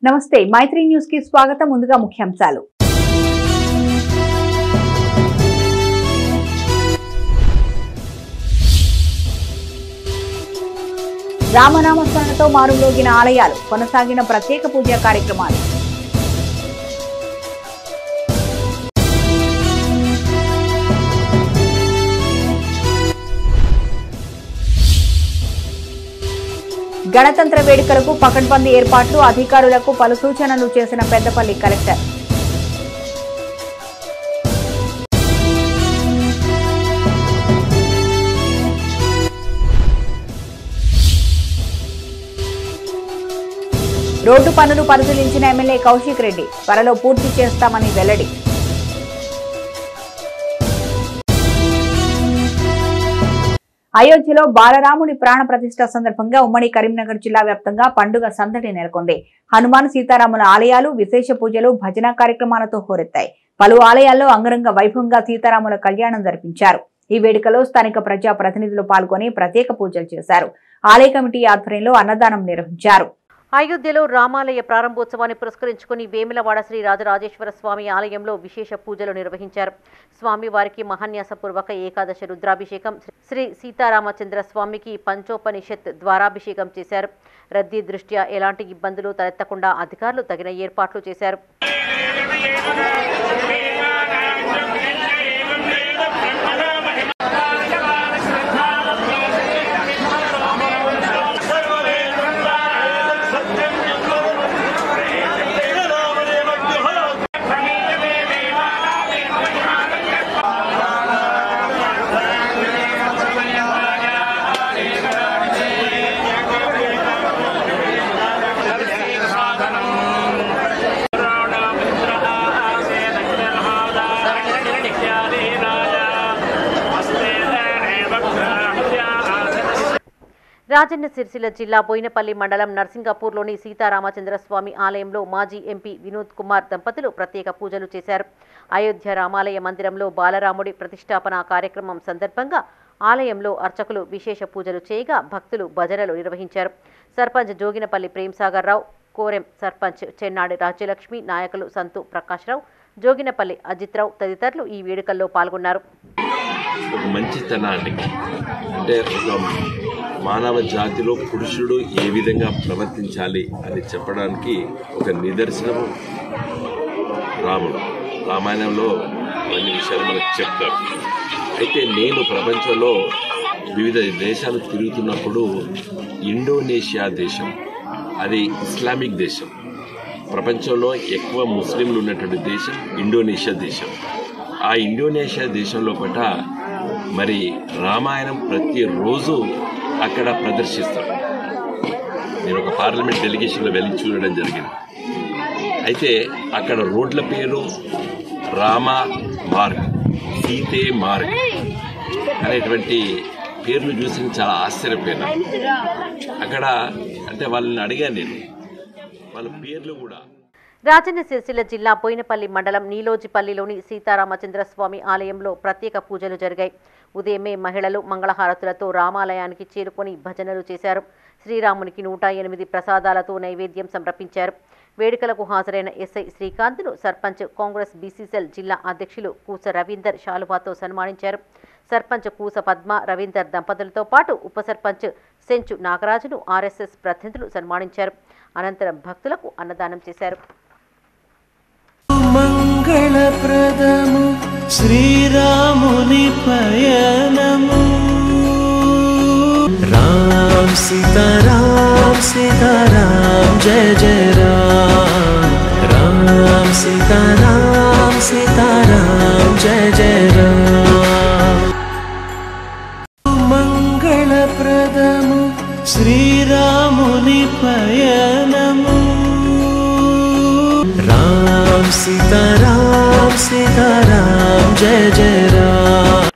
నమస్తే మైత్రి న్యూస్ కి స్వాగతం. ముందుగా ముఖ్యాంశాలు. రామనామస్మరణతో మారుమోగిన ఆలయాలు, కొనసాగిన ప్రత్యేక పూజా కార్యక్రమాలు. గణతంత్ర వేడుకలకు పకడ్బందీ ఏర్పాట్లు, అధికారులకు పలు సూచనలు చేసిన పెద్దపల్లి కలెక్టర్. రోడ్డు పనులు పరిశీలించిన ఎమ్మెల్యే కౌశిక్ రెడ్డి, త్వరలో పూర్తి చేస్తామని వెల్లడి. అయోధ్యలో బాలరాముడి ప్రాణ ప్రతిష్ఠ సందర్భంగా ఉమ్మడి కరీంనగర్ జిల్లా వ్యాప్తంగా పండుగ సందడి నెలకొంది. హనుమాన్ సీతారాముల ఆలయాలు విశేష పూజలు, భజన కార్యక్రమాలతో హోరెత్తాయి. పలు ఆలయాల్లో అంగరంగ వైభవంగా సీతారాముల కళ్యాణం జరిపించారు. ఈ వేడుకలో స్థానిక ప్రజా ప్రతినిధులు పాల్గొని ప్రత్యేక పూజలు చేశారు. ఆలయ కమిటీ ఆధ్వర్యంలో అన్నదానం నిర్వహించారు. అయోధ్యలో రామాలయ ప్రారంభోత్సవాన్ని పురస్కరించుకుని వేములవాడ శ్రీ రాజరాజేశ్వర స్వామి ఆలయంలో విశేష పూజలు నిర్వహించారు. స్వామివారికి మహాన్యాసపూర్వక ఏకాదశ రుద్రాభిషేకం, శ్రీ సీతారామచంద్ర స్వామికి పంచోపనిషత్ ద్వారాభిషేకం చేశారు. రద్దీ దృష్ట్యా ఎలాంటి ఇబ్బందులు తలెత్తకుండా అధికారులు తగిన ఏర్పాట్లు చేశారు. రాజన్న సిరిసిల్ల జిల్లా బోయినపల్లి మండలం నర్సింగాపూర్లోని సీతారామచంద్ర స్వామి ఆలయంలో మాజీ ఎంపీ వినోద్ కుమార్ దంపతులు ప్రత్యేక పూజలు చేశారు. అయోధ్య రామాలయ మందిరంలో బాలరాముడి ప్రతిష్టాపన కార్యక్రమం సందర్భంగా ఆలయంలో అర్చకులు విశేష పూజలు చేయగా భక్తులు భజనలు నిర్వహించారు. సర్పంచ్ జోగినపల్లి ప్రేమ్సాగర్ రావు, కోరెం సర్పంచ్ చెన్నాడి రాజ్యలక్ష్మి, నాయకులు సంతు ప్రకాశ్రావు, జోగినపల్లి అజిత్రావు తదితరులు ఈ వేడుకల్లో పాల్గొన్నారు. మంచితనానికి అంటే మానవ జాతిలో పురుషుడు ఏ విధంగా ప్రవర్తించాలి అని చెప్పడానికి ఒక నిదర్శనం రాముడు. రామాయణంలో అన్ని విషయాలు మనకు చెప్తారు. అయితే నేను ప్రపంచంలో వివిధ దేశాలు తిరుగుతున్నప్పుడు ఇండోనేషియా దేశం, అది ఇస్లామిక్ దేశం, ప్రపంచంలో ఎక్కువ ముస్లింలు ఉన్నటువంటి దేశం ఇండోనేషియా దేశం. ఆ ఇండోనేషియా దేశంలో పట మరి రామాయణం ప్రతిరోజు అక్కడ ప్రదర్శిస్తారు. నేను ఒక పార్లమెంట్ డెలిగేషన్లో వెళ్ళి చూడడం జరిగింది. అయితే అక్కడ రోడ్ల పేరు రామ మార్గ్, సీతే మార్గ్ అనేటువంటి పేర్లు చూసి చాలా ఆశ్చర్యపోయినా. అక్కడ అంటే వాళ్ళని అడిగాను నేను, వాళ్ళ పేర్లు కూడా. రాజన్న సిరిసిల్ల జిల్లా బోయినపల్లి మండలం నీలోజిపల్లిలోని సీతారామచంద్ర స్వామి ఆలయంలో ప్రత్యేక పూజలు జరిగాయి. ఉదయమే మహిళలు మంగళహారతులతో రామాలయానికి చేరుకొని భజనలు చేశారు. శ్రీరామునికి 108 ప్రసాదాలతో నైవేద్యం సమర్పించారు. వేడుకలకు హాజరైన ఎస్ఐ శ్రీకాంత్ను సర్పంచ్ కాంగ్రెస్ బీసీసీఎల్ జిల్లా అధ్యక్షులు కూస రవీందర్ శాలువాతో సన్మానించారు. సర్పంచ్ కూస పద్మ రవీందర్ దంపతులతో పాటు ఉప సర్పంచ్ సెంచు నాగరాజును ఆర్ఎస్ఎస్ ప్రతినిధులు సన్మానించారు. అనంతరం భక్తులకు అన్నదానం చేశారు. మంగళప్రదము శ్రీరాముని పయనము, రామ్ సీతారాం సీతారాం జయ జయ రామ్, రామ్ సీతారాం సీతారాం జయ జయ రామ్. మంగళప్రదము శ్రీరాముని పయనము, రామ్ సీతారాం సీతారాం జయ జయ రామ్.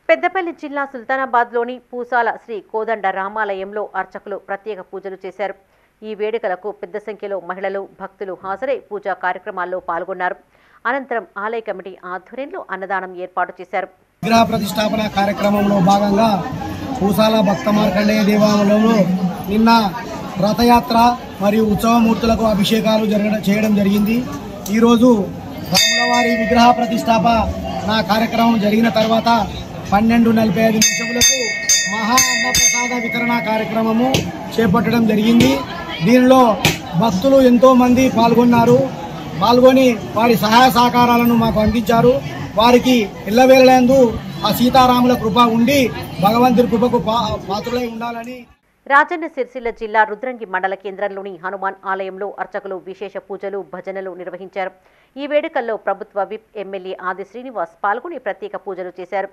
పెద్దపల్లి జిల్లా సుల్తానాబాద్లోని పూసాల శ్రీ కోదండ రామాలయంలో అర్చకులు ప్రత్యేక పూజలు చేశారు. ఈ వేడుకలకు పెద్ద సంఖ్యలో మహిళలు, భక్తులు హాజరై పూజా కార్యక్రమాల్లో పాల్గొన్నారు. అనంతరం ఆలయ కమిటీ ఆధ్వర్యంలో అన్నదానం ఏర్పాటు చేశారు. విగ్రహ ప్రతిష్టాపన కార్యక్రమంలో భాగంగా పూసాల భక్త మార్కండేయ దేవాలయంలో నిన్న రథయాత్ర మరియు ఉత్సవమూర్తులకు అభిషేకాలు చేయడం జరిగింది. ఈరోజు రాములవారి విగ్రహ ప్రతిష్టాపన కార్యక్రమం జరిగిన తర్వాత 12:45 నిమిషములకు మహా అన్నప్రసాద వితరణ కార్యక్రమము చేపట్టడం జరిగింది. దీనిలో భక్తులు ఎంతో మంది పాల్గొని వారి సహాయ సహకారాలను మాకు అందించారు. వారికి ఎల్లవేళలందు ఆ సీతారాముల కృప ఉండి భగవంతుడి కృపకు పాత్రులై ఉండాలని. రాజన్న సిరిసిల్ల జిల్లా రుద్రంగి మండల కేంద్రంలోని హనుమాన్ ఆలయంలో అర్చకులు విశేష పూజలు భజనలు నిర్వహించారు. ఈ వేడుకల్లో ప్రభుత్వ విప్ ఎమ్మెల్యే ఆది శ్రీనివాస్ పాల్గొని ప్రత్యేక పూజలు చేశారు.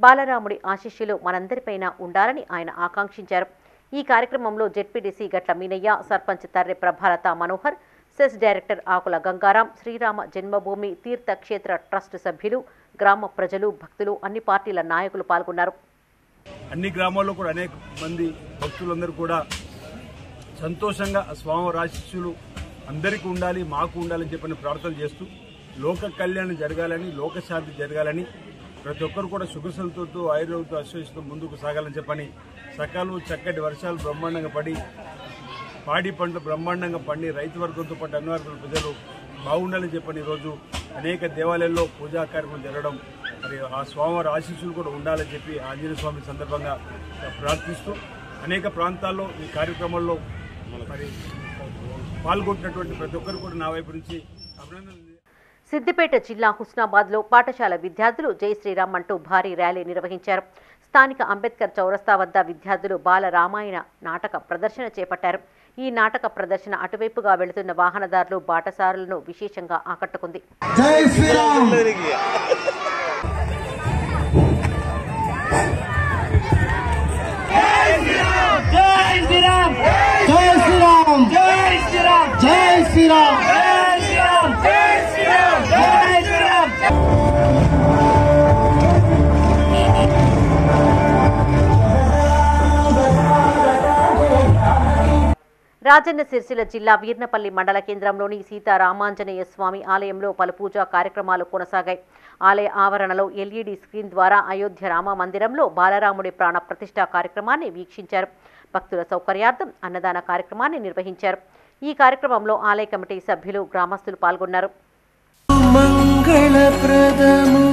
బాలరాముడి ఆశీస్సులు మనందరిపైన ఉండాలని ఆయన ఆకాంక్షించారు. ఈ కార్యక్రమంలో జెడ్పీటీసీ గట్ల మీనయ్య, సర్పంచ్ తర్రె ప్రభాలత మనోహర్, సెస్ డైరెక్టర్ ఆకుల గంగారాం, శ్రీరామ జన్మభూమి తీర్థక్షేత్ర ట్రస్ట్ సభ్యులు, గ్రామ ప్రజలు, భక్తులు, అన్ని పార్టీల నాయకులు పాల్గొన్నారు. అన్ని గ్రామాల్లో కూడా అనేక మంది భక్తులందరూ కూడా సంతోషంగా స్వామివారి ఆశీస్సులు అందరికీ ఉండాలి, మాకు ఉండాలని చెప్పని ప్రార్థన చేస్తూ లోక కళ్యాణం జరగాలని, లోకశాంతి జరగాలని, ప్రతి ఒక్కరు కూడా సుఖసంతులతో ఆయుర్వేదంతో అశ్వసిస్తూ ముందుకు సాగాలని చెప్పని సకాలం చక్కటి వర్షాలు బ్రహ్మాండంగా పడి పాడి పంటలు బ్రహ్మాండంగా పండి రైతు వర్గంతో పాటు అన్ని వర్గాల ప్రజలు బాగుండాలని చెప్పని ఈరోజు అనేక దేవాలయాల్లో పూజా కార్యక్రమం జరగడం, మరి ఆ స్వామివారి ఆశీస్సులు కూడా ఉండాలని చెప్పి ఆంజనేయ స్వామి సందర్భంగా ప్రార్థిస్తూ అనేక ప్రాంతాల్లో ఈ కార్యక్రమంలో మరి పాల్గొంటున్నటువంటి ప్రతి ఒక్కరు కూడా నా వైపు నుంచి అభినందనలు. సిద్దిపేట జిల్లా హుస్నాబాద్లో పాఠశాల విద్యార్థులు జై శ్రీరామ్ అంటూ భారీ ర్యాలీ నిర్వహించారు. స్థానిక అంబేద్కర్ చౌరస్తా వద్ద విద్యార్థులు బాల రామాయణ నాటక ప్రదర్శన చేపట్టారు. ఈ నాటక ప్రదర్శన అటువైపుగా వెళుతున్న వాహనదారులు, బాటసారులను విశేషంగా ఆకట్టుకుంది. జై శ్రీరామ్ జై శ్రీరామ్ జై శ్రీరామ్ జై శ్రీరామ్ జై శ్రీరామ్ జై శ్రీరామ్ జై శ్రీరామ్ జై శ్రీరామ్. రాజన్న సిరిసిల్ల జిల్లా వీర్నపల్లి మండల కేంద్రంలోని సీతారామాంజనేయ స్వామి ఆలయంలో పలు పూజా కార్యక్రమాలు కొనసాగాయి. ఆలయ ఆవరణలో ఎల్ఈడీ స్క్రీన్ ద్వారా అయోధ్య రామ మందిరంలో బాలరాముడి ప్రాణ ప్రతిష్ఠా కార్యక్రమాన్ని వీక్షించారు. భక్తుల సౌకర్యార్థం అన్నదాన కార్యక్రమాన్ని నిర్వహించారు. ఈ కార్యక్రమంలో ఆలయ కమిటీ సభ్యులు, గ్రామస్తులు పాల్గొన్నారు. మంగళప్రదము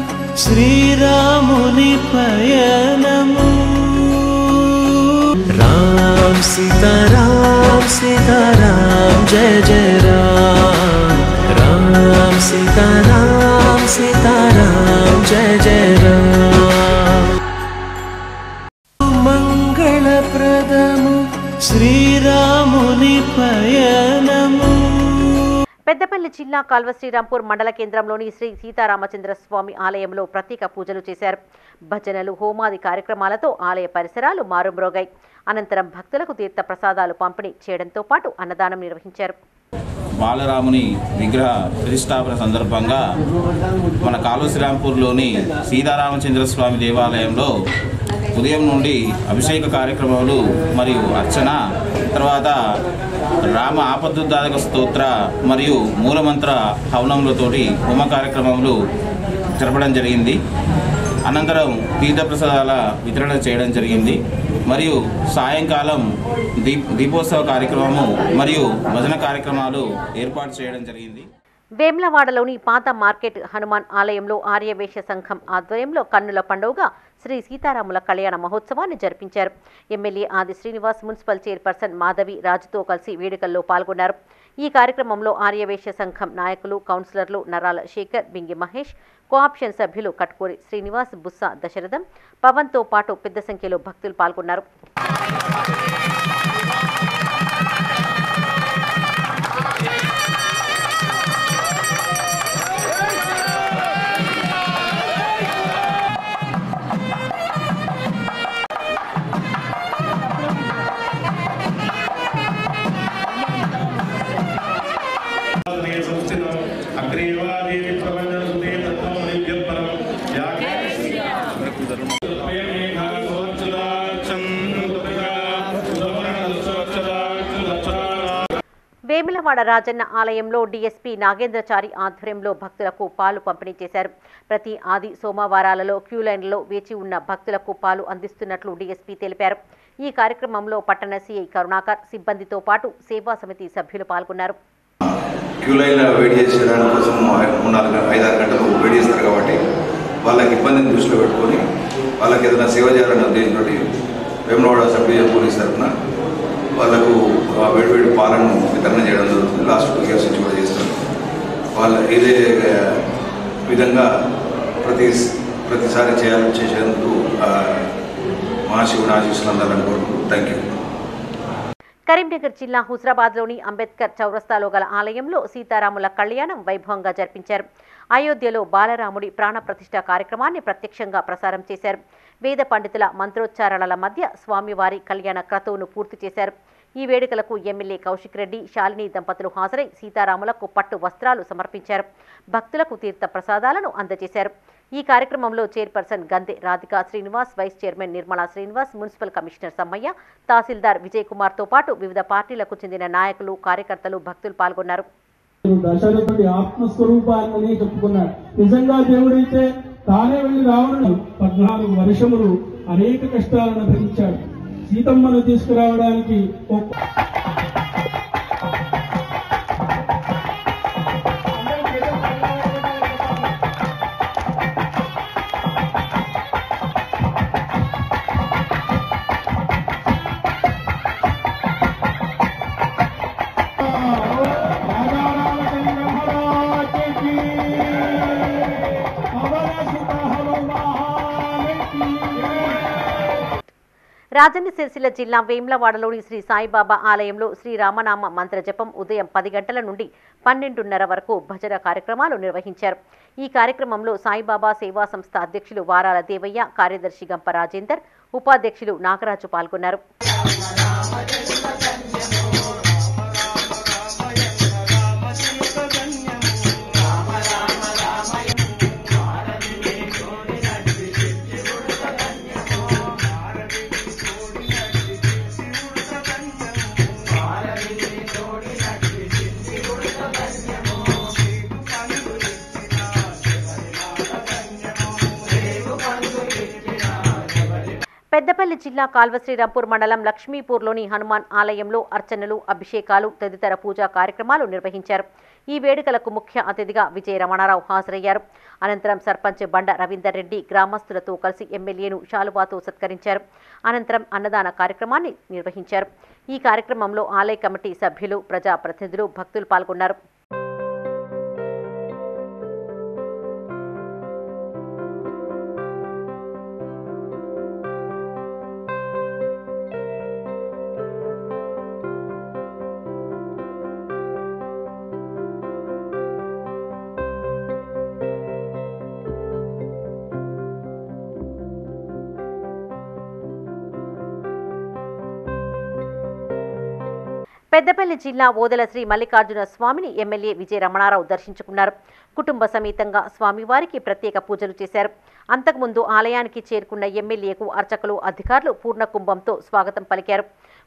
శ్రీరాముని పయనము రామ్ సీతారాం సీతారాం జయ జయ రామ్ రామ్ సీతారాం సీతారాం జయ జయ రామ్. మంగళప్రదము శ్రీరాముని పయనము. పెద్దపల్లి జిల్లా కాల్వ శ్రీరాంపూర్ మండల కేంద్రంలోని శ్రీ సీతారామచంద్ర స్వామి ఆలయంలో ప్రత్యేక పూజలు చేశారు. భజనలు, హోమాది కార్యక్రమాలతో ఆలయ పరిసరాలు మారుమ్రోగాయి. అనంతరం భక్తులకు తీర్థ ప్రసాదాలు పంపిణీ చేయడంతో పాటు అన్నదానం నిర్వహించారు. బాలరాముని విగ్రహ ప్రతిష్టాపన సందర్భంగా మన కాల్వ శ్రీరాంపూర్లోని సీతారామచంద్ర స్వామి దేవాలయంలో ఉదయం నుండి అభిషేక కార్యక్రమాలు మరియు అర్చన, తర్వాత రామ ఆపద్దుదాయక స్తోత్ర మరియు మూలమంత్ర హవనములతోటి హోమ కార్యక్రమములు జరపడం జరిగింది. అనంతరం తీర్థప్రసాదాల వితరణ చేయడం జరిగింది. మరియు సాయంకాలం దీపోత్సవ కార్యక్రమము మరియు భజన కార్యక్రమాలు ఏర్పాటు చేయడం జరిగింది. వేమ్లవాడలోని పాత మార్కెట్ హనుమాన్ ఆలయంలో ఆర్యవేశ్య సంఘం ఆధ్వర్యంలో కన్నుల పండుగగా శ్రీ సీతారాముల కళ్యాణ మహోత్సవాన్ని జరిపించారు. ఎమ్మెల్యే ఆది శ్రీనివాస్, మున్సిపల్ చైర్పర్సన్ మాధవి రాజుతో కలిసి వేడుకల్లో పాల్గొన్నారు. ఈ కార్యక్రమంలో ఆర్యవేశ్య సంఘం నాయకులు, కౌన్సిలర్లు నరాల శేఖర్, బింగి మహేష్, కోఆప్షన్ సభ్యులు కట్కూరి శ్రీనివాస్, బుస్సా దశరథం, పవన్తో పాటు పెద్ద సంఖ్యలో భక్తులు పాల్గొన్నారు. వేములవాడ రాజన్న ఆలయంలో డీఎస్పీ నాగేంద్రచారి ఆధ్వర్యంలో భక్తులకు పాలు పంపిణీ చేశారు. ప్రతి ఆది, సోమవారాలలో క్యూ లైన్లలో వేచి ఉన్న భక్తులకు పాలు అందిస్తున్నట్లు డీఎస్పీ తెలిపారు. ఈ కార్యక్రమంలో పట్టణ సిఐ కరుణాకర్, సిబ్బందితో పాటు సేవా సమితి సభ్యులు పాల్గొన్నారు. క్యూ లైన్లో వెయిట్ చేసేదాని కోసం 3-5 గంటలు వెయిట్ చేస్తారు కాబట్టి వాళ్ళకి ఇబ్బందిని దృష్టిలో పెట్టుకొని వాళ్ళకి ఏదైనా సేవ చేయాలనే ఉద్దేశంతో వేములవాడ సబ్ డివిజన్ పోలీస్ తరఫున వాళ్ళకు వేడివేడి పాలను వితరణ చేయడం జరుగుతుంది. లాస్ట్ 2 years నుంచి కూడా చేస్తారు. వాళ్ళ ఇదే విధంగా ప్రతిసారి చేసేందుకు మహాశివుని ఆశీస్సులు అందాలని కోరుకుంటూ థ్యాంక్ యూ. కరీంనగర్ జిల్లా హుజరాబాద్లోని అంబేద్కర్ చౌరస్తాలో గల ఆలయంలో సీతారాముల కళ్యాణం వైభవంగా జరిపించారు. అయోధ్యలో బాలరాముడి ప్రాణప్రతిష్ఠ కార్యక్రమాన్ని ప్రత్యక్షంగా ప్రసారం చేశారు. వేద పండితుల మంత్రోచ్చారణల మధ్య స్వామివారి కళ్యాణ క్రతువును పూర్తి చేశారు. ఈ వేడుకలకు ఎమ్మెల్యే కౌశిక్ రెడ్డి, శాలిని దంపతులు హాజరై సీతారాములకు పట్టు వస్త్రాలు సమర్పించారు. భక్తులకు తీర్థ ప్రసాదాలను అందజేశారు. ఈ కార్యక్రమంలో chairperson Gande Radhika Srinivas, vice chairman Nirmala Srinivas, municipal commissioner Sammaiah, tahsildar Vijay కుమార్తో పాటు వివిధ పార్టీలకు చెందిన నాయకులు, కార్యకర్తలు, భక్తులు పాల్గొన్నారు. దశరథుడి ఆత్మస్వరూపాన్ని చెప్పుకున్నాడు. నిజంగా దేవుడైతే తానే వెళ్లి రావణుడు 14 వర్షములు అనేక కష్టాలను భరించాడు. సీతమ్మను తీసుకురావడానికి రాజన్న సిరిసిల్ల జిల్లా వేములవాడలోని శ్రీ సాయిబాబా ఆలయంలో శ్రీరామనామ మంత్ర జపం ఉదయం 10 గంటల నుండి 12:30 వరకు భజన కార్యక్రమాలు నిర్వహించారు. ఈ కార్యక్రమంలో సాయిబాబా సేవా సంస్థ అధ్యక్షులు వారాల దేవయ్య, కార్యదర్శి గంప రాజేందర్, ఉపాధ్యక్షులు నాగరాజు పాల్గొన్నారు. పెద్దపల్లి జిల్లా కాల్వశ్రీరాంపూర్ మండలం లక్ష్మీపూర్లోని హనుమాన్ ఆలయంలో అర్చనలు, అభిషేకాలు తదితర పూజా కార్యక్రమాలు నిర్వహించారు. ఈ వేడుకలకు ముఖ్య అతిథిగా విజయ రమణారావు హాజరయ్యారు. అనంతరం సర్పంచ్ బండ రవీందర్ రెడ్డి గ్రామస్తులతో కలిసి ఎమ్మెల్యేను శాలువాతో సత్కరించారు. అనంతరం అన్నదాన కార్యక్రమాన్ని నిర్వహించారు. ఈ కార్యక్రమంలో ఆలయ కమిటీ సభ్యులు, ప్రజాప్రతినిధులు, భక్తులు పాల్గొన్నారు. పెద్దపల్లి జిల్లా ఓదెల శ్రీ మల్లికార్జున స్వామిని ఎమ్మెల్యే విజయ రమణారావు దర్శించుకున్నారు. కుటుంబ సమేతంగా స్వామివారికి ప్రత్యేక పూజలు చేశారు. అంతకుముందు ఆలయానికి చేరుకున్న ఎమ్మెల్యేకు అర్చకులు, అధికారులు పూర్ణ కుంభంతో స్వాగతం పలికారు.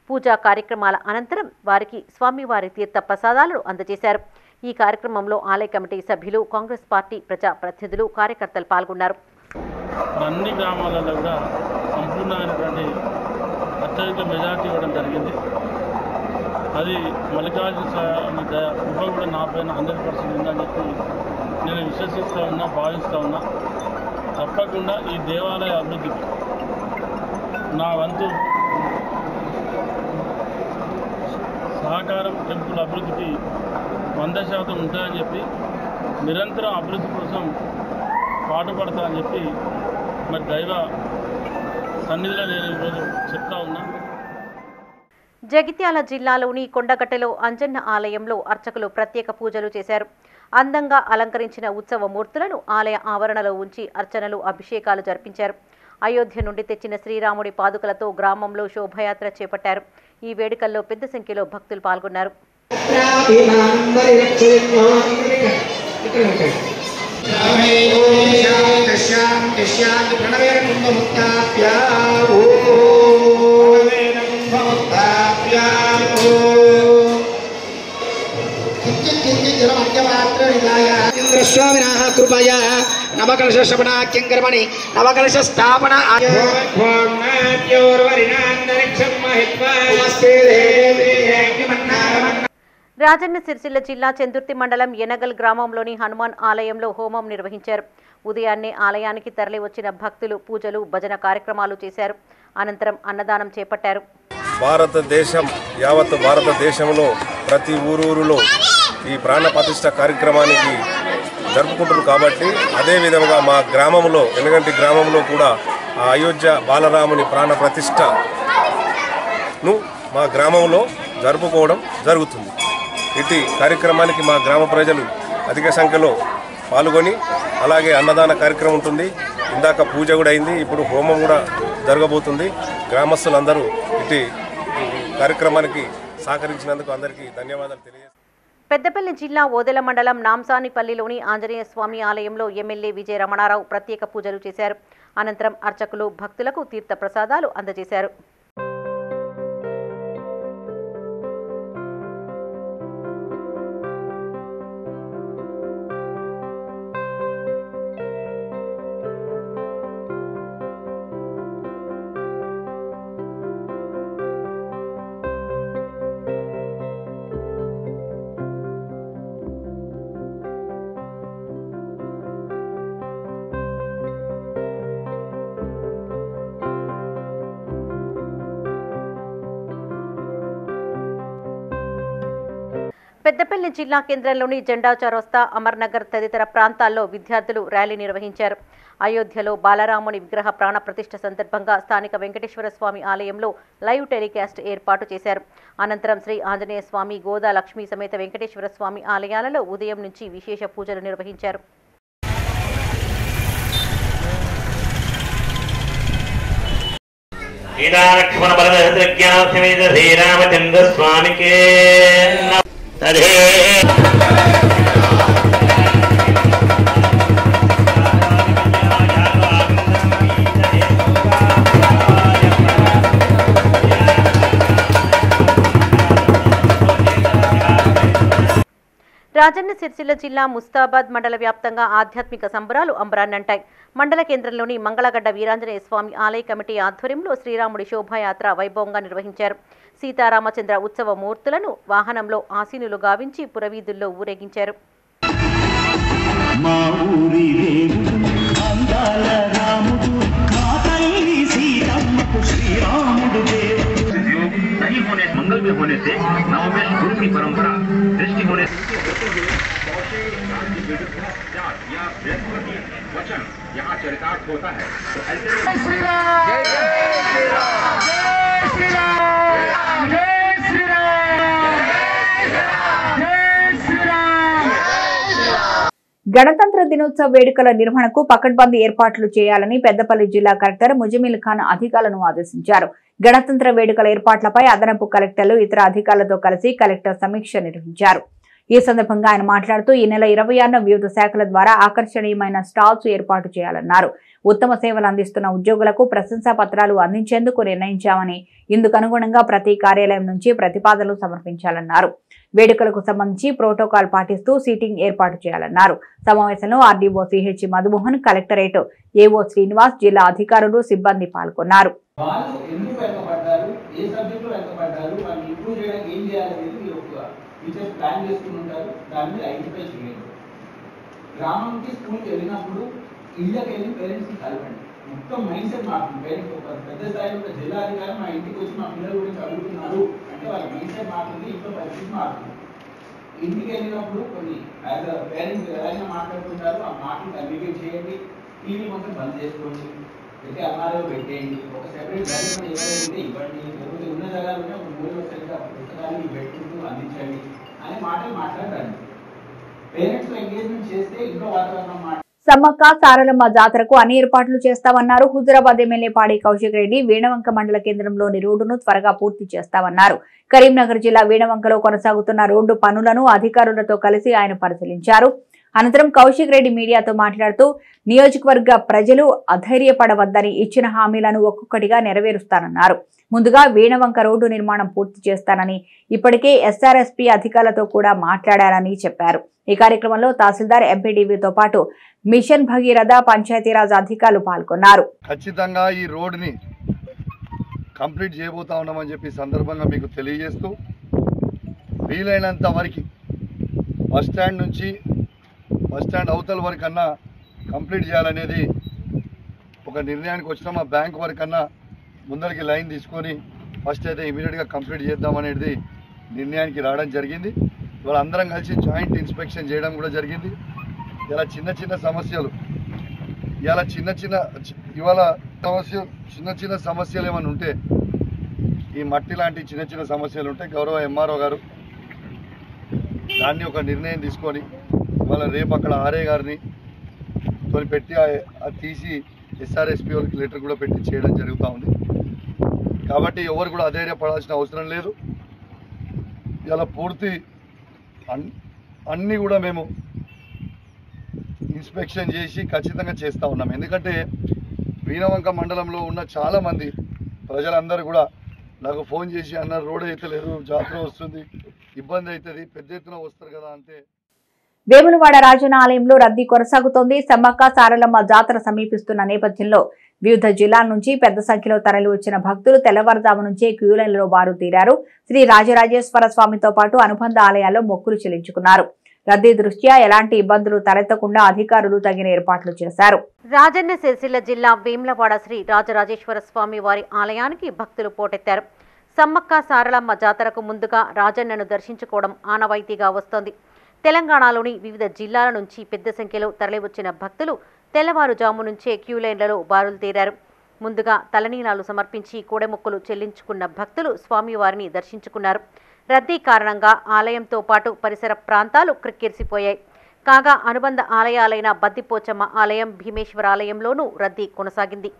పూజా కార్యక్రమాల అనంతరం వారికి స్వామివారి తీర్థ ప్రసాదాలను అందజేశారు. ఈ కార్యక్రమంలో ఆలయ కమిటీ సభ్యులు, కాంగ్రెస్ పార్టీ ప్రజాప్రతినిధులు, కార్యకర్తలు పాల్గొన్నారు. అన్ని గ్రామాలలో కూడా సంపూర్ణమైనటువంటి అత్యధిక మెజార్టీ ఇవ్వడం జరిగింది. అది మల్లికార్జున స్వామి కృప కూడా నా పైన 100% ఉందని చెప్పి నేను విశ్వసిస్తూ ఉన్నా, భావిస్తూ ఉన్నా. తప్పకుండా ఈ దేవాలయ అభివృద్ధికి నా వంతు సహకారం, టెంపుల్ అభివృద్ధికి 100% ఉంటుందని చెప్పి నిరంతరం అభివృద్ధి కోసం పాటుపడతా అని చెప్పి మరి దైవ సన్నిధిలో నేను ఈరోజు చెప్తా ఉన్నా. జగిత్యాల జిల్లాలోని కొండగట్టెలో అంజన్న ఆలయంలో అర్చకులు ప్రత్యేక పూజలు చేశారు. అందంగా అలంకరించిన ఉత్సవ మూర్తులను ఆలయ ఆవరణలో ఉంచి అర్చనలు, అభిషేకాలు జరిపించారు. అయోధ్య నుండి తెచ్చిన శ్రీరాముడి పాదుకలతో గ్రామంలో శోభయాత్ర చేపట్టారు. ఈ వేడుకల్లో పెద్ద సంఖ్యలో భక్తులు పాల్గొన్నారు. స్వామిన కృపయ నవకలశ శ్రవణాఖ్యం కర్మణి నవకలశ స్థాపన రాజన్న సిరిసిల్ల జిల్లా చందుర్తి మండలం ఎనగల్ గ్రామంలోని హనుమాన్ ఆలయంలో హోమం నిర్వహించారు. ఉదయాన్నే ఆలయానికి తరలి వచ్చిన భక్తులు పూజలు భజన కార్యక్రమాలు చేశారు. అనంతరం అన్నదానం చేపట్టారు. యావత్ భారతదేశంలో ప్రతి ఊరూరులో ఈ ప్రాణ ప్రతిష్ఠ కార్యక్రమానికి జరుపుకుంటున్నారు కాబట్టి అదే విధంగా మా గ్రామంలో ఎనగంటి గ్రామంలో కూడా ఆ అయోధ్య బాలరాముని ప్రాణ ప్రతిష్టను మా గ్రామంలో జరుపుకోవడం జరుగుతుంది. ఇటు కార్యక్రమానికి మా గ్రామ ప్రజలు అధిక సంఖ్యలో పాల్గొని అలాగే అన్నదాన కార్యక్రమం ఉంటుంది. ఇందాక పూజ కూడా అయింది. ఇప్పుడు హోమం కూడా జరగబోతుంది. గ్రామస్తులందరూ ఇటు కార్యక్రమానికి సహకరించినందుకు అందరికీ ధన్యవాదాలు తెలియజేస్తాను. పెద్దపల్లి జిల్లా ఓదెల మండలం నాంసానిపల్లిలోని ఆంజనేయ స్వామి ఆలయంలో ఎమ్మెల్యే విజయ రమణారావు ప్రత్యేక పూజలు చేశారు. అనంతరం అర్చకులు భక్తులకు తీర్థ ప్రసాదాలు అందజేశారు. పెద్దపల్లి జిల్లా కేంద్రంలోని జెండా చౌరస్తా, అమర్నగర్ తదితర ప్రాంతాల్లో విద్యార్థులు ర్యాలీ నిర్వహించారు. అయోధ్యలో బాలరాముని విగ్రహ ప్రాణ ప్రతిష్ఠ సందర్భంగా స్థానిక వెంకటేశ్వర స్వామి ఆలయంలో లైవ్ టెలికాస్ట్ ఏర్పాటు చేశారు. అనంతరం శ్రీ ఆంజనేయ స్వామి, గోదా లక్ష్మీ సమేత వెంకటేశ్వర స్వామి ఆలయాలలో ఉదయం నుంచి విశేష పూజలు నిర్వహించారు. రాజన్న సిరిసిల్ల జిల్లా ముస్తాబాద్ మండల వ్యాప్తంగా ఆధ్యాత్మిక సంబరాలు అంబరాన్నంటాయి. మండల కేంద్రంలోని మంగళగడ్డ వీరాంజనేయ స్వామి ఆలయ కమిటీ ఆధ్వర్యంలో శ్రీరాముడి శోభాయాత్ర వైభవంగా నిర్వహించారు. సీతారామచంద్ర ఉత్సవ మూర్తులను వాహనంలో ఆసీనులు గావించి పురవీధుల్లో ఊరేగించారు. मंगल में होने से नव में गुरु की परंपरा दृष्टि होने या वचन यहाँ चरितार्थ होता है। గణతంత్ర దినోత్సవ వేడుకల నిర్వహణకు పకడ్బందీ ఏర్పాట్లు చేయాలని పెద్దపల్లి జిల్లా కలెక్టర్ ముజమిల్ ఖాన్ అధికారులను ఆదేశించారు. గణతంత్ర వేడుకల ఏర్పాట్లపై అదనపు కలెక్టర్లు ఇతర అధికారులతో కలిసి కలెక్టర్ సమీక్ష నిర్వహించారు. ఈ సందర్భంగా ఆయన మాట్లాడుతూ ఈ నెల 26న వివిధ శాఖల ద్వారా ఆకర్షణీయమైన స్టాల్స్ ఏర్పాటు చేయాలన్నారు. ఉత్తమ సేవలు అందిస్తున్న ఉద్యోగులకు ప్రశంసా పత్రాలు అందించేందుకు నిర్ణయించామని, ఇందుకు అనుగుణంగా ప్రతి కార్యాలయం నుంచి ప్రతిపాదనలు సమర్పించాలన్నారు. వేడుకలకు సంబంధించి ప్రోటోకాల్ పాటిస్తూ సీటింగ్ ఏర్పాటు చేయాలన్నారు. సమావేశంలో RDO CH Madhumohan, collectorate AO Srinivas, జిల్లా అధికారులు, సిబ్బంది పాల్గొన్నారు. మొత్తం మైండ్ సెట్ మారుతుంది. పేరెంట్స్ ఒక పెద్ద స్థాయిలో ఒక జిల్లా అధికారి మా ఇంటికి వచ్చి మా పిల్లల గురించి అడుగుతున్నారు అంటే వాళ్ళ మైండ్ సెట్ మారుతుంది, ఇంట్లో పరిస్థితి మారుతుంది. ఇంటికి వెళ్ళినప్పుడు కొన్ని యాజ్ అ పేరెంట్స్ ఎవరైనా మాట్లాడుతుంటారు, ఆ మాటలు కమ్యూనికేట్ చేయండి. టీవీ మొత్తం బంద్ చేసుకోండి, పెట్టి అల్మారో పెట్టేయండి, ఒక సెపరేట్ గది ఎవరైతే ఇవ్వండి, లేకపోతే ఉన్న జగాలుంటే ఒక మూడు సరిగ్గా పుస్తకాలు పెట్టుకుంటూ అందించండి అనే మాటలు మాట్లాడండి. పేరెంట్స్ ఎంగేజ్మెంట్ చేస్తే ఇంట్లో వాతావరణం సమ్మక్క సారలమ్మ జాతరకు అన్ని ఏర్పాట్లు చేస్తామన్నారు. హుజురాబాద్ ఎమ్మెల్యే పాడి కౌశిక్ రెడ్డి వీణవంక మండల కేంద్రంలోని రోడ్డును త్వరగా పూర్తి చేస్తామన్నారు. కరీంనగర్ జిల్లా వీణవంకలో కొనసాగుతున్న రోడ్డు పనులను అధికారులతో కలిసి ఆయన పరిశీలించారు. అనంతరం కౌశిక్ రెడ్డి మీడియాతో మాట్లాడుతూ నియోజకవర్గ ప్రజలు అధైర్యపడవద్దని, ఇచ్చిన హామీలను ఒక్కొక్కటిగా నెరవేరుస్తానన్నారు. ముందుగా వీణవంక రోడ్డు నిర్మాణం పూర్తి చేస్తానని, ఇప్పటికే ఎస్ఆర్ఎస్పీ అధికారులతో కూడా మాట్లాడారని చెప్పారు. ఈ కార్యక్రమంలో తహసీల్దార్, ఎంపీడీవీతో పాటు మిషన్ భగీరథ, పంచాయతీరాజ్ అధికారులు పాల్గొన్నారు. ఖచ్చితంగా ఈ రోడ్డుని కంప్లీట్ చేయబోతా ఉన్నామని చెప్పి సందర్భంగా మీకు తెలియజేస్తూ వీలైనంత వరకు బస్ స్టాండ్ నుంచి బస్ స్టాండ్ అవతల వరకన్నా కంప్లీట్ చేయాలనేది ఒక నిర్ణయానికి వచ్చినాం. ఆ బ్యాంక్ వరకన్నా ముందరికి లైన్ తీసుకొని ఫస్ట్ అయితే ఇమీడియట్గా కంప్లీట్ చేద్దామనేది నిర్ణయానికి రావడం జరిగింది. ఇవాళ అందరం కలిసి జాయింట్ ఇన్స్పెక్షన్ చేయడం కూడా జరిగింది. ఇలా చిన్న చిన్న సమస్యలు ఏమైనా ఉంటే ఈ మట్టి లాంటి చిన్న చిన్న సమస్యలు ఉంటే గౌరవ ఎంఆర్ఓ గారు దాన్ని ఒక నిర్ణయం తీసుకొని ఇవాళ రేపు అక్కడ ఆర్ఏ గారిని పెట్టి అది తీసి ఎస్ఆర్ఎస్పీ వాళ్ళకి లెటర్ కూడా పెట్టి చేయడం జరుగుతూ ఉంది. కాబట్టి ఎవరు కూడా అధైర్యపడాల్సిన అవసరం లేదు. ఇలా పూర్తి అన్నీ కూడా మేము ఇన్స్పెక్షన్ చేసి ఖచ్చితంగా చేస్తూ ఉన్నాం. ఎందుకంటే వీణవంక మండలంలో ఉన్న చాలామంది ప్రజలందరూ కూడా నాకు ఫోన్ చేసి అన్నారు రోడ్ అయితే లేదు, జాతర వస్తుంది, ఇబ్బంది అవుతుంది, పెద్ద ఎత్తున వస్తారు కదా అంటే. వేములవాడ రాజన్న ఆలయంలో రద్దీ కొనసాగుతోంది. సమ్మక్క సారలమ్మ జాతర సమీపిస్తున్న నేపథ్యంలో వివిధ జిల్లాల నుంచి పెద్ద సంఖ్యలో తరలి వచ్చిన భక్తులు తెల్లవారుజాము నుంచే క్యూలైన్లలో బారు తీరారు. శ్రీ రాజరాజేశ్వర స్వామితో పాటు అనుబంధ ఆలయాల్లో మొక్కులు చెల్లించుకున్నారు. రద్దీ దృష్ట్యా ఎలాంటి ఇబ్బందులు తలెత్తకుండా అధికారులు తగిన ఏర్పాట్లు చేశారు. రాజన్న సిరిసిల్ల జిల్లా వేములవాడ శ్రీ రాజరాజేశ్వర స్వామి వారి ఆలయానికి భక్తులు పోటెత్తారు. సమ్మక్క సారలమ్మ జాతరకు ముందుగా రాజన్నను దర్శించుకోవడం ఆనవాయితీగా వస్తోంది. తెలంగాణలోని వివిధ జిల్లాల నుంచి పెద్ద సంఖ్యలో తరలివచ్చిన భక్తులు తెల్లవారుజాము నుంచే క్యూలైన్లలో బారులు తీరారు. ముందుగా తలనీలాలు సమర్పించి కోడెమొక్కులు చెల్లించుకున్న భక్తులు స్వామివారిని దర్శించుకున్నారు. రద్దీ కారణంగా ఆలయంతో పాటు పరిసర ప్రాంతాలు క్రిక్కిరిసిపోయాయి. కాగా అనుబంధ ఆలయాలైన బద్దిపోచమ్మ ఆలయం, భీమేశ్వర ఆలయంలోనూ రద్దీ కొనసాగింది.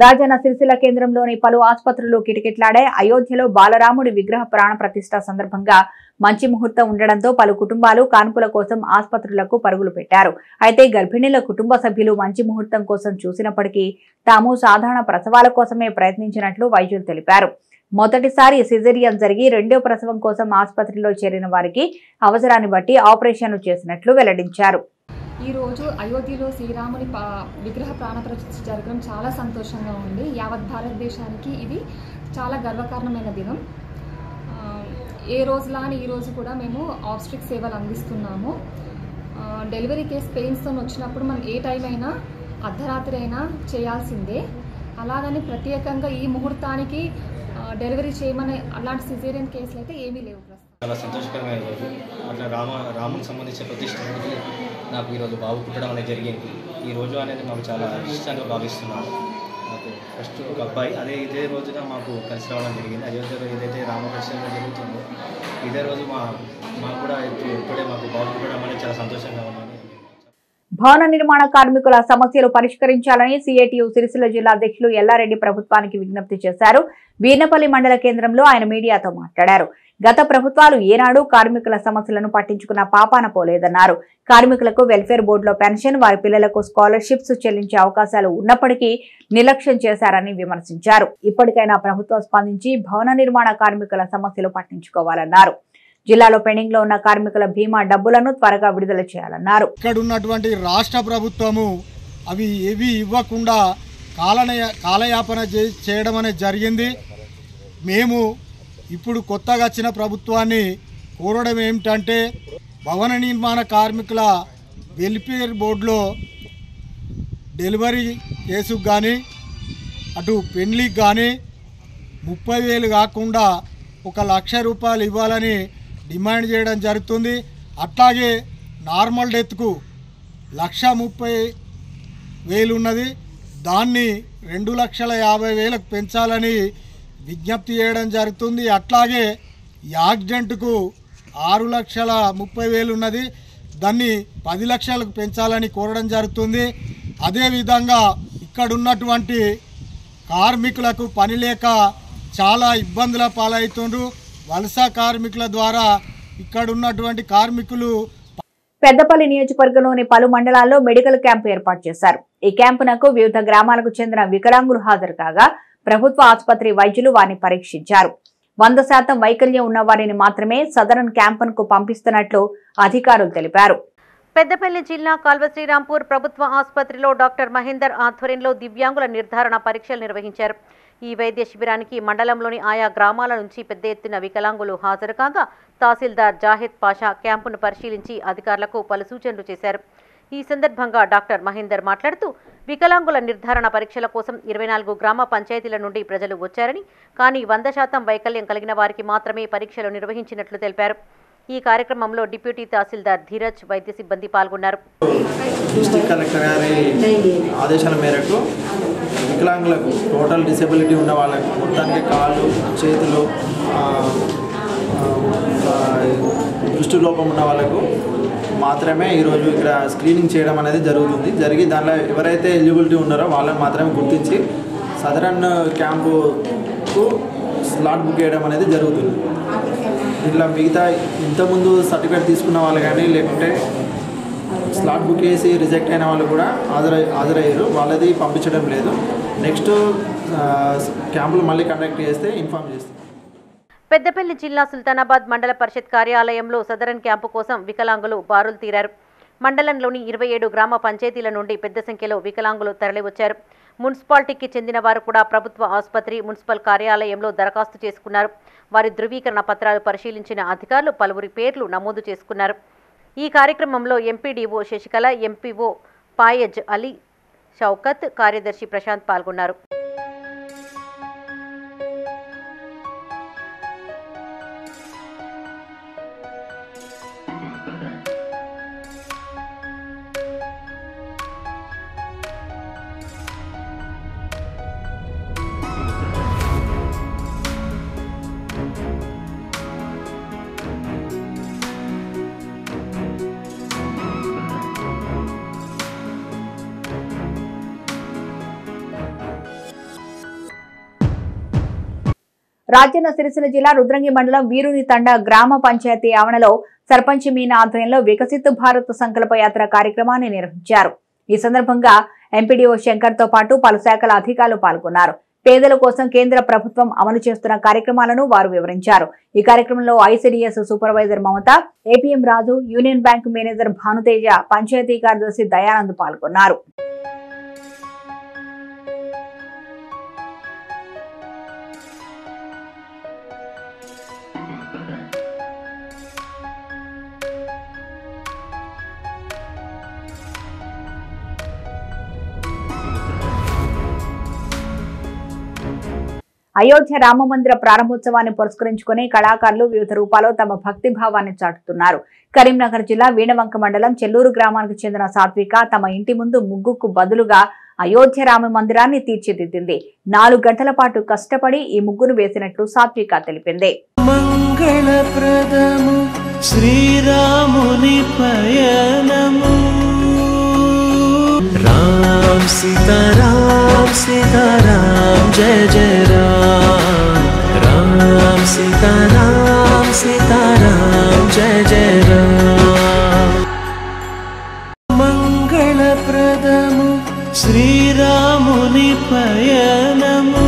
రాజన్న సిరిసిల్ల కేంద్రంలోని పలు ఆసుపత్రులు కిటకిటలాడాయి. అయోధ్యలో బాలరాముడి విగ్రహ ప్రాణ ప్రతిష్ఠ సందర్భంగా మంచి ముహూర్తం ఉండడంతో పలు కుటుంబాలు కాన్పుల కోసం ఆసుపత్రులకు పరుగులు పెట్టారు. అయితే గర్భిణీల కుటుంబ సభ్యులు మంచి ముహూర్తం కోసం చూసినప్పటికీ తాము సాధారణ ప్రసవాల కోసమే ప్రయత్నించినట్లు వైద్యులు తెలిపారు. మొదటిసారి సిజేరియన్ జరిగి రెండో ప్రసవం కోసం ఆసుపత్రిలో చేరిన వారికి అవసరాన్ని బట్టి ఆపరేషన్లు చేసినట్లు వెల్లడించారు. ఈరోజు అయోధ్యలో శ్రీరాముని విగ్రహ ప్రాణప్రతిష్ఠ జరగడం చాలా సంతోషంగా ఉంది. యావత్ భారతదేశానికి ఇది చాలా గర్వకారణమైన దినం. ఏ రోజులాని ఈరోజు కూడా మేము ఆబ్స్ట్రిక్ సేవలు అందిస్తున్నాము. డెలివరీ కేస్ పెయిన్స్తో వచ్చినప్పుడు మనం ఏ టైం అయినా అర్ధరాత్రి అయినా చేయాల్సిందే. అలాగని ప్రత్యేకంగా ఈ ముహూర్తానికి డెలివరీ చేయమని అలాంటి సిజేరియన్ కేసులు అయితే ఏమీ లేవు. చాలా సంతోషకరమైన రోజు. అట్లా రామునికి సంబంధించిన ప్రతిష్టకి నాకు ఈరోజు బాబు పుట్టడం అనేది జరిగింది. ఈ రోజు అనేది మాకు చాలా ఇష్టంగా భావిస్తున్నాను. నాకు ఫస్ట్ ఒక అబ్బాయి ఇదే రోజున మాకు కలిసి రావడం జరిగింది. అయోధ్యలో ఏదైతే రామకృష్ణ జరుగుతుందో ఇదే రోజు మాకు కూడా ఇప్పుడే మాకు బాబు పుట్టడం అనేది చాలా సంతోషంగా ఉన్నాను. భవన నిర్మాణ కార్మికుల సమస్యలు పరిష్కరించాలని సిఐటియు సిరిసిల్ల జిల్లా అధ్యక్షులు ఎల్లారెడ్డి ప్రభుత్వానికి విజ్ఞప్తి చేశారు. వీర్నపల్లి మండల కేంద్రంలో ఆయన మీడియాతో మాట్లాడారు. గత ప్రభుత్వాలు ఏనాడు కార్మికుల సమస్యలను పట్టించుకున్న పాపాన పోలేదన్నారు. కార్మికులకు వెల్ఫేర్ బోర్డులో పెన్షన్, వారి పిల్లలకు స్కాలర్షిప్స్ చెల్లించే అవకాశాలు ఉన్నప్పటికీ నిర్లక్ష్యం చేశారని విమర్శించారు. ఇప్పటికైనా ప్రభుత్వం స్పందించి భవన నిర్మాణ కార్మికుల సమస్యలు పట్టించుకోవాలన్నారు. జిల్లాలో పెండింగ్ లో ఉన్న కార్మికుల బీమా డబ్బులను త్వరగా విడుదల చేయాలన్నారు. ఇక్కడ ఉన్నటువంటి రాష్ట్ర ప్రభుత్వము అవి ఏవి ఇవ్వకుండా కాలయాపన చేయడం అనేది జరిగింది. మేము ఇప్పుడు కొత్తగా వచ్చిన ప్రభుత్వాన్ని కోరడం ఏమిటంటే భవన నిర్మాణ కార్మికుల వెల్ఫేర్ బోర్డులో డెలివరీ కేసుకు కానీ అటు పెళ్లికి కానీ 30,000 కాకుండా 1,00,000 రూపాయలు ఇవ్వాలని డిమాండ్ చేయడం జరుగుతుంది. అట్లాగే నార్మల్ డెత్కు 1,30,000 ఉన్నది. దాన్ని 2,50,000 పెంచాలని విజ్ఞప్తి చేయడం జరుగుతుంది. అట్లాగే యాక్సిడెంట్కు 6,30,000 ఉన్నది. దాన్ని 10 లక్షలకు పెంచాలని కోరడం జరుగుతుంది. అదేవిధంగా ఇక్కడ ఉన్నటువంటి కార్మికులకు పని లేక చాలా ఇబ్బందుల పాలవుతుండ్రు. వలస కార్మికుల ద్వారా ఇక్కడ ఉన్నటువంటి కార్మికులు పెద్దపల్లి నియోజకవర్గంలోని పలు మండలాల్లో మెడికల్ క్యాంపు ఏర్పాటు చేశారు. ఈ క్యాంపునకు వివిధ గ్రామాలకు చెందిన వికలాంగులు హాజరు కాగా ప్రభుత్వ ఆసుపత్రి వైద్యులు వారిని పరీక్షించారు. 100% వైకల్యం ఉన్న వారిని మాత్రమే సదరన్ క్యాంపునకు పంపిస్తున్నట్లు అధికారులు తెలిపారు. పెద్దపల్లి జిల్లా కాల్వ శ్రీరాంపూర్ ప్రభుత్వ ఆసుపత్రిలో డాక్టర్ మహేందర్ ఆధ్వర్యంలో దివ్యాంగుల నిర్ధారణ పరీక్షలు నిర్వహించారు. ఈ వైద్య శిబిరానికి మండలంలోని ఆయా గ్రామాల నుంచి పెద్ద ఎత్తున వికలాంగులు హాజరు కాగా తహసీల్దార్ జాహెద్ పాషా క్యాంపును పరిశీలించి అధికారులకు పలు సూచనలు చేశారు. ఈ సందర్భంగా డాక్టర్ మహేందర్ మాట్లాడుతూ వికలాంగుల నిర్ధారణ పరీక్షల కోసం 24 గ్రామ పంచాయతీల నుండి ప్రజలు వచ్చారని, కానీ 100% వైకల్యం కలిగిన వారికి మాత్రమే పరీక్షలు నిర్వహించినట్లు తెలిపారు. ఈ కార్యక్రమంలో డిప్యూటీ తహసీల్దార్ ధీరజ్, వైద్య సిబ్బంది పాల్గొన్నారు. డిస్ట్రిక్ట్ కలెక్టర్ గారి ఆదేశాల మేరకు వికలాంగులకు టోటల్ డిసేబిలిటీ ఉన్న వాళ్ళకు మొత్తానికి కాళ్ళు, చేతులు, దృష్టి లోపం ఉన్న వాళ్ళకు మాత్రమే ఈరోజు ఇక్కడ స్క్రీనింగ్ చేయడం అనేది జరిగి దానిలో ఎవరైతే ఎలిజిబిలిటీ ఉన్నారో వాళ్ళని మాత్రమే గుర్తించి సదరన్ క్యాంపుకు స్లాట్ బుక్ చేయడం అనేది జరుగుతుంది. ఇట్లా మిగతా ఇంతకుముందు సర్టిఫికేట్ తీసుకున్న వాళ్ళు కానీ లేకుంటే స్లాట్ బుక్ చేసి రిజెక్ట్ అయిన వాళ్ళు కూడా హాజరయ్యారు. వాళ్ళది పంపించడం లేదు. నెక్స్ట్ క్యాంపులు మళ్ళీ కండక్ట్ చేస్తే ఇన్ఫార్మ్ చేస్తాం. పెద్దపల్లి జిల్లా సుల్తానాబాద్ మండల పరిషత్ కార్యాలయంలో సదరన్ క్యాంపు కోసం వికలాంగులు బారులు తీరారు. మండలంలోని 27 గ్రామ పంచాయతీల నుండి పెద్ద సంఖ్యలో వికలాంగులు తరలివచ్చారు. మున్సిపాలిటీకి చెందిన వారు కూడా ప్రభుత్వ ఆసుపత్రి, మున్సిపల్ కార్యాలయంలో దరఖాస్తు చేసుకున్నారు. వారి ధృవీకరణ పత్రాలు పరిశీలించిన అధికారులు పలువురి పేర్లు నమోదు చేసుకున్నారు. ఈ కార్యక్రమంలో ఎంపీడీఓ శశికళ, ఎంపీఓ పాయజ్ అలీ, షౌకత్, కార్యదర్శి ప్రశాంత్ పాల్గొన్నారు. రాజన్న సిరిసిల్ల జిల్లా రుద్రంగి మండలం వీరుని తండ గ్రామ పంచాయతీ ఆవరణలో సర్పంచ్ మీనా ఆధ్వర్యంలో వికసిత్ భారత్ సంకల్ప యాత్ర కార్యక్రమాన్ని నిర్వహించారు. ఈ సందర్భంగా ఎంపీడీఓ శంకర్ తో పాటు పలు శాఖల అధికారులు పాల్గొన్నారు. పేదల కోసం కేంద్ర ప్రభుత్వం అమలు చేస్తున్న కార్యక్రమాలను వారు వివరించారు. ఈ కార్యక్రమంలో ICDS supervisor Mamata, APM Raju, union bank manager Bhanuteja, panchayat కార్యదర్శి దయానంద్ పాల్గొన్నారు. అయోధ్య రామమందిర ప్రారంభోత్సవాన్ని పురస్కరించుకుని కళాకారులు వివిధ రూపాల్లో తమ భక్తి భావాన్ని చాటుతున్నారు. కరీంనగర్ జిల్లా వీణవంక మండలం చెల్లూరు గ్రామానికి చెందిన సాత్విక తమ ఇంటి ముందు ముగ్గుకు బదులుగా అయోధ్య రామ మందిరాన్ని తీర్చిదిద్దింది. 4 గంటల పాటు కష్టపడి ఈ ముగ్గును వేసినట్లు సాత్విక తెలిపింది. మంగళప్రదము శ్రీరాముని పయనము రామ్ సీతారామ్ సీతారామ్ జయ జయ రామ్ రామ్ సీతారామ్ సీతారామ్ జయ జయ రామ్ మంగళప్రదము శ్రీరాముని పయనము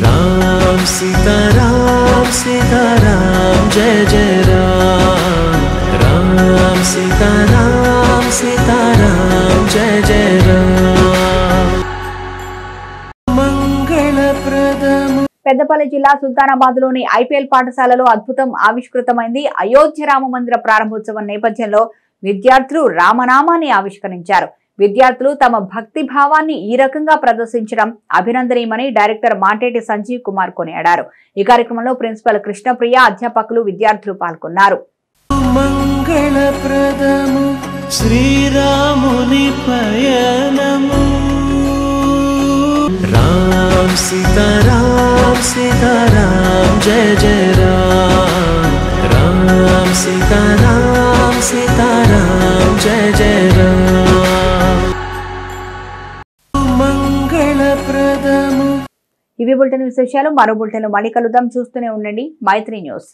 రామ్ సీతారామ్ సీతారామ్ జయ జయ రామ్ రామ్ సీతారామ్ సీతారామ్ జయ జయ రామ్ మంగళప్రదము. పెద్దపల్లి జిల్లా సుల్తానాబాద్ లోని ఐపీఎల్ పాఠశాలలో అద్భుతం ఆవిష్కృతమైంది. అయోధ్య రామ మందిర ప్రారంభోత్సవం నేపథ్యంలో విద్యార్థులు రామనామాన్ని ఆవిష్కరించారు. విద్యార్థులు తమ భక్తి భావాన్ని ఈ రకంగా ప్రదర్శించడం అభినందనీయమని డైరెక్టర్ మాంటేటి సంజీవ్ కుమార్ కొనియాడారు. ఈ కార్యక్రమంలో ప్రిన్సిపల్ కృష్ణప్రియ, అధ్యాపకులు, విద్యార్థులు పాల్గొన్నారు. మంగళప్రదము శ్రీరాముని పయనము రామ్ సీతారాం సీతారాం జయ జయ రామ్ రామ్ సీతారాం సీతారాం జయ జయ రామ్ మంగళప్రదము. ఇవి బులెటిన్ విశేషాలు. మరో బులెటిన్ మళ్ళీ కలుద్దాం. చూస్తూనే ఉండండి మైత్రి న్యూస్.